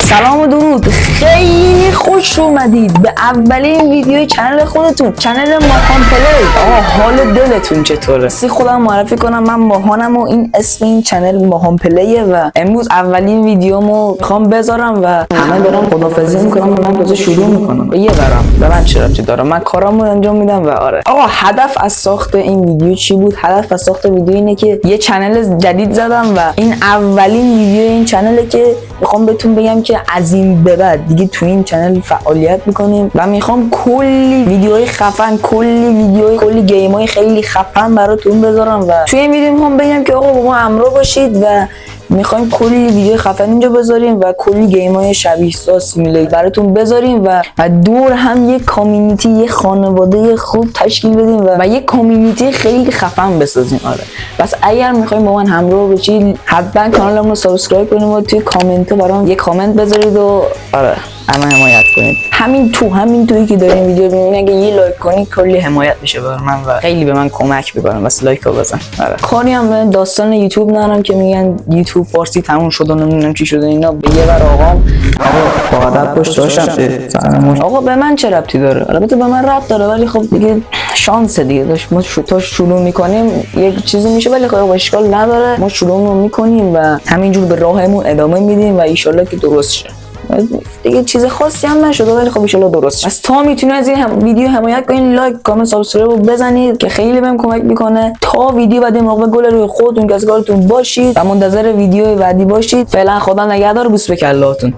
سلام و درود، خیلی خوش اومدید به اولین ویدیوی چنل خودتون، چنل ماهان پلی. آقا حال دلتون چطوره؟ خودم معرفی کنم، من ماهانم و این اسم این چنل ماهان پلیه و امروز اولین ویدیومو میخوام بذارم و همه دارم خدافظی میکنم و من تازه شروع میکنم. یه برام به من چه ربطی داره؟ من کارامو انجام میدم و آره. آقا هدف از ساخت این ویدیو چی بود؟ هدف از ساخت ویدیو اینه که یه چنل جدید زدم و این اولین ویدیو این چنله که میخوام بهتون بگم که از این به بعد دیگه تو این چنل فعالیت میکنیم و میخوام کلی ویدیوهای خفن، کلی گیمای خیلی خفن براتون بذارم و توی این ویدیو میخوام بگم که آقا با ما همراه باشید و میخوایم کلی ویدیو خفن اینجا بذاریم و کلی گیمای شبیه ساز سیمیلیتر براتون بذاریم و دور هم یک کامیونیتی، یک خانواده خوب تشکیل بدیم و یک کامیونیتی خیلی خفن بسازیم. آره بس اگر میخوایم با من همراه بشید حتما کانالمون رو سابسکرایب کنید و توی کامنت برام یه کامنت بذارید و آره اما حمایت کنید. همین تویی که دارین ویدیو میبینید اگه یه لایک کنید کلی حمایت میشه برای من و خیلی به من کمک میکنه. بس لایک رو بزن. آره کاری هم به داستان یوتیوب ندارم که میگن یوتیوب فارسی تموم شد و نمیدونم چی شده اینا. به یه بر آقام با ادب پشت داشتم. آقا به من چه ربطی داره؟ البته به من ربط داره ولی خب دیگه شانس دیگه داشت. ما تا شروع میکنیم یک چیزی میشه ولی خب اشکال نداره. ما شروع میکنیم و همینجور به راهمون ادامه میدیم و ان شاءالله که درست شه. دیگه چیز خاصی هم نشده ولی خب ان شاءالله درست شه. پس تا میتونید از این ویدیو حمایت کنین، لایک، کامنت، سابسکرایب رو بزنید که خیلی بهم کمک میکنه. تا ویدیو بعدی موقع گل روی خودتون کسگارتون باشید و منتظر ویدیو بعدی باشید. فعلا خدا نگهدار، بوس به کلاتون.